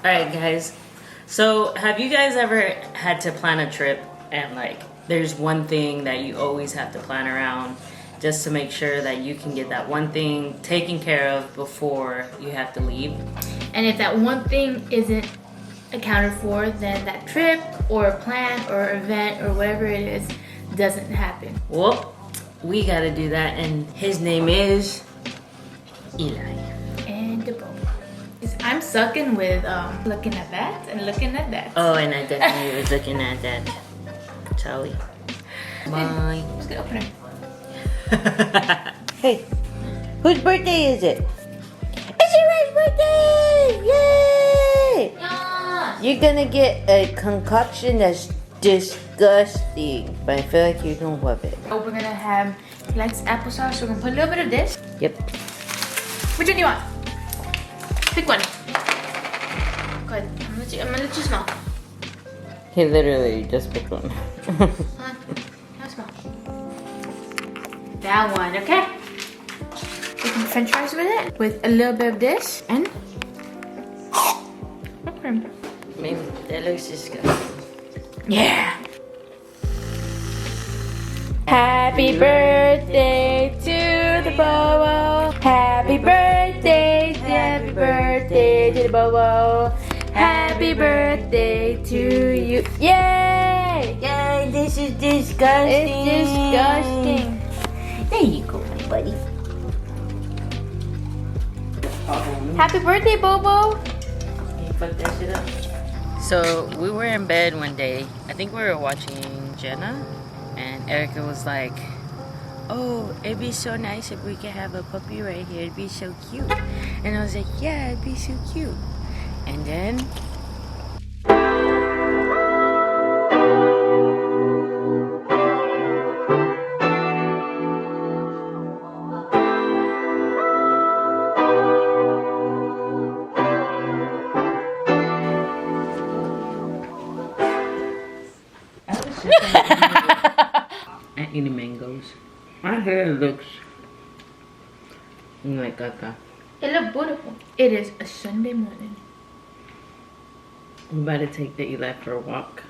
Alright guys, so have you guys ever had to plan a trip and like there's one thing that you always have to plan around just to make sure that you can get that one thing taken care of before you have to leave? And if that one thing isn't accounted for, then that trip or plan or event or whatever it is doesn't happen. Well, we gotta do that, and his name is Eli. And the bone. I'm sucking with looking at that and looking at that. Oh, and I definitely was looking at that. Charlie. Mine. I'm just gonna open it. Hey, whose birthday is it? It's your birthday! Yay! Yeah. You're gonna get a concoction that's disgusting, but I feel like you don't love it. Oh, we're gonna have Lex applesauce. So we're gonna put a little bit of this. Yep. Which one do you want? Pick one. Go ahead. I'm gonna let you smell. He literally just picked one. Huh? Now smell. That one, okay? We can French fries with it, with a little bit of this, and okay. Maybe that looks disgusting. Yeah. Happy birthday to the Bobo. Happy birthday to the Bobo. Happy birthday to you. Yay! Yay, this is disgusting. It's disgusting. There you go, my buddy. Happy birthday, Bobo. You fuck that shit up. So we were in bed one day. I think we were watching Jenna, and Erica was like, "Oh, it'd be so nice if we could have a puppy right here. It'd be so cute." And I was like, "Yeah, it'd be so cute." And then I'm eating mangoes. My hair looks like caca. It looks beautiful. It is a Sunday morning. I'm about to take the Eli for a walk.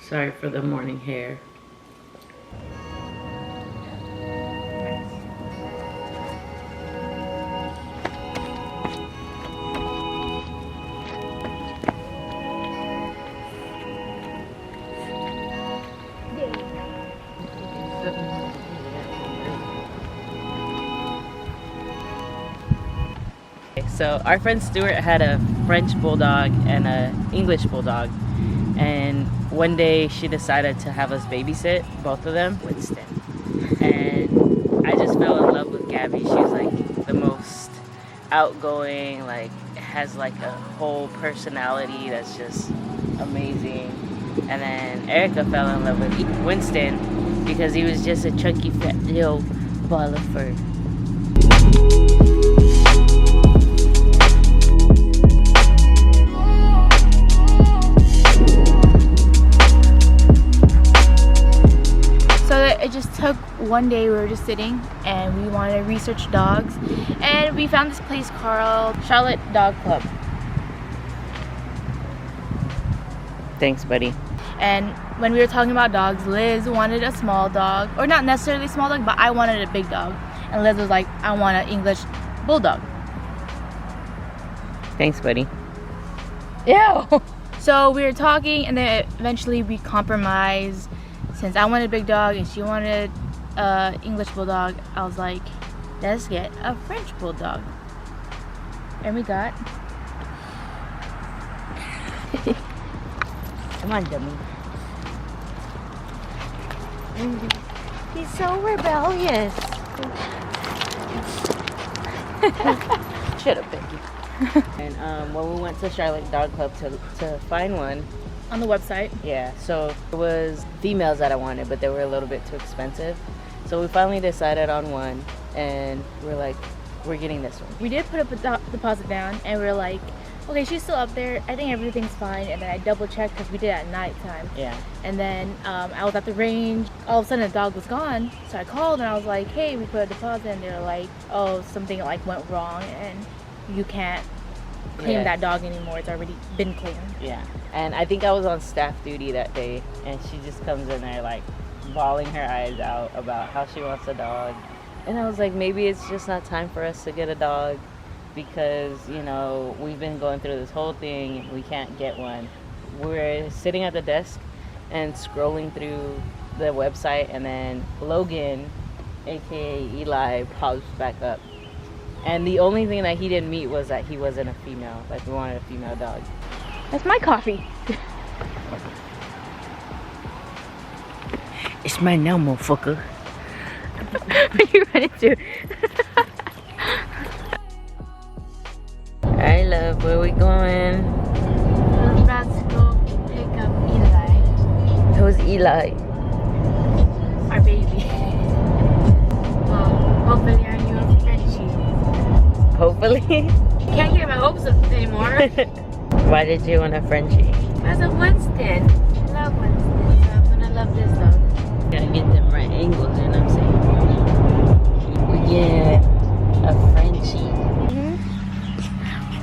Sorry for the morning hair. So our friend Stuart had a French bulldog and an English bulldog, and one day she decided to have us babysit both of them, Winston. And I just fell in love with Gabby. She's like the most outgoing, like has like a whole personality that's just amazing. And then Erica fell in love with Winston because he was just a chunky fat little ball of fur. So it just took one day. We were just sitting and we wanted to research dogs, and we found this place called Charlotte Dog Club. Thanks, buddy. And when we were talking about dogs, Liz wanted a small dog, or not necessarily a small dog, but I wanted a big dog, and Liz was like, I want an English bulldog. Thanks, buddy. Ew. So we were talking, and then eventually we compromised. Since I wanted a big dog and she wanted an English bulldog, I was like, let's get a French bulldog. And we got... Come on, dummy. He's so rebellious. Shut up, Becky. And when we went to Charlotte Dog Club to find one, on the website. yeah, so it was females that I wanted, but they were a little bit too expensive. So we finally decided on one, and we're like, we're getting this one. We did put up a deposit down, and we were like, okay, she's still up there. I think everything's fine. And then I double checked because we did it at nighttime. Yeah. And then I was at the range. All of a sudden, the dog was gone. So I called and I was like, hey, we put a deposit. And they were like, oh, something like went wrong and you can't clean Yeah. that dog anymore. It's already been cleaned. Yeah. And I think I was on staff duty that day, and she just comes in there like bawling her eyes out about how she wants a dog. And I was like, maybe it's just not time for us to get a dog because, you know, we've been going through this whole thing and we can't get one. We're sitting at the desk and scrolling through the website, and then Logan, aka Eli, pops back up. And the only thing that he didn't meet was that he wasn't a female. Like, we wanted a female dog. That's my coffee. It's mine now, motherfucker. What are you ready to? Alright, love, where we going? We're about to go pick up Eli, Who's Eli? our baby. Well, hopefully our new Frenchie. Hopefully. Can't get my hopes up anymore. Why did you want a Frenchie? As a Winston. I love Winston, so I'm gonna love this dog. Gotta get them right angles, you know what I'm saying? We get a Frenchie.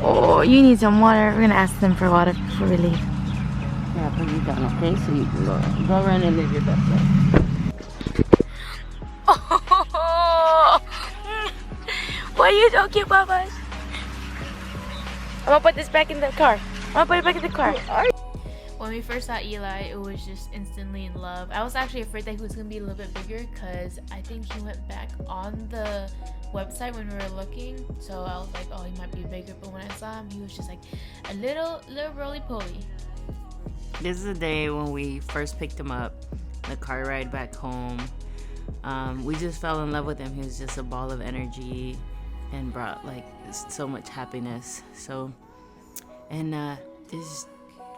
Oh, you need some water. We're gonna ask them for water before we leave. Yeah, put you down, okay? So you can go run and live your best life. Why are you so cute, Papa? I'm gonna put this back in the car. I'm gonna put it back in the car. When we first saw Eli, it was just instantly in love. I was actually afraid that he was gonna be a little bit bigger because I think he went back on the website when we were looking. So I was like, oh, he might be bigger. But when I saw him, he was just like a little roly-poly. This is the day when we first picked him up, the car ride back home. We just fell in love with him. He was just a ball of energy and brought like so much happiness. So, and this is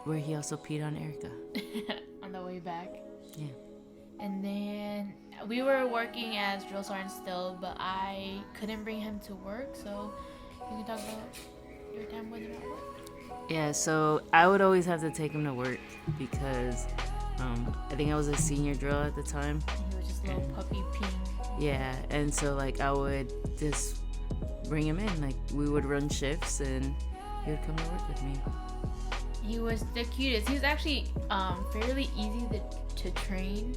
where he also peed on Erica. On the way back. Yeah. And then we were working as drill sergeants still, but I couldn't bring him to work, so you can talk about your time with him at work. Yeah, so I would always have to take him to work because I think I was a senior drill at the time. And he was just a little puppy peeing. Yeah, and so like I would just bring him in. Like we would run shifts and he would come to work with me. He was the cutest. He was actually fairly easy to train,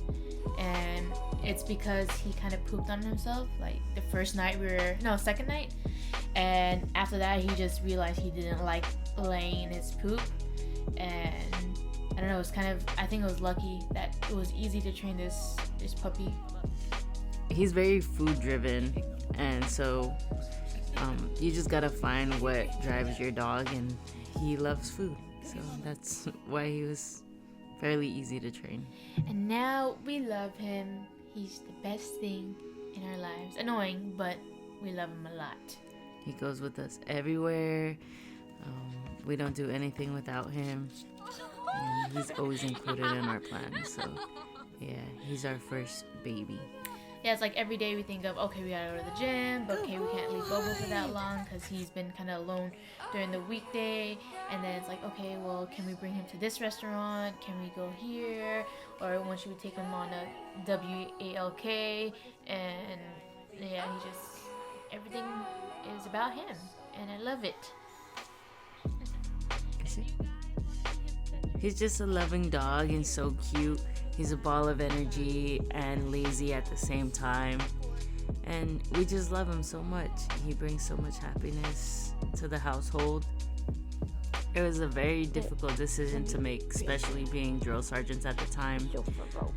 and it's because he kind of pooped on himself. Like the first night second night, and after that he just realized he didn't like laying his poop, and I don't know. It was kind of, I think it was lucky that it was easy to train this puppy. He's very food driven, and so you just gotta find what drives your dog, and he loves food. So that's why he was fairly easy to train. And now we love him. He's the best thing in our lives. Annoying, but we love him a lot. He goes with us everywhere. We don't do anything without him. And he's always included in our plans. So yeah, he's our first baby. Yeah, it's like every day we think of, okay, we gotta go to the gym, but okay, we can't leave Bobo for that long because he's been kind of alone during the weekday. And then it's like, okay, well, can we bring him to this restaurant? Can we go here? Or when should we take him on a WALK? And yeah, everything is about him, and I love it. He's just a loving dog and so cute. He's a ball of energy and lazy at the same time. And we just love him so much. He brings so much happiness to the household. It was a very difficult decision to make, especially being drill sergeants at the time.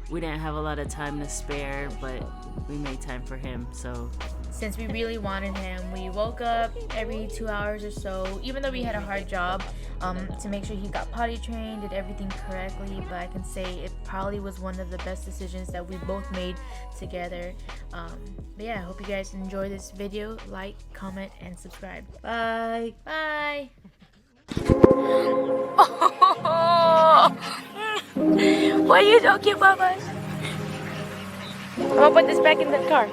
We didn't have a lot of time to spare, but we made time for him, so. Since we really wanted him, we woke up every 2 hours or so, even though we had a hard job, to make sure he got potty trained, did everything correctly. But I can say it probably was one of the best decisions that we both made together. But yeah, I hope you guys enjoy this video. Like, comment, and subscribe. Bye. Bye. Why are you so cute, Papa? I'm gonna put this back in the car.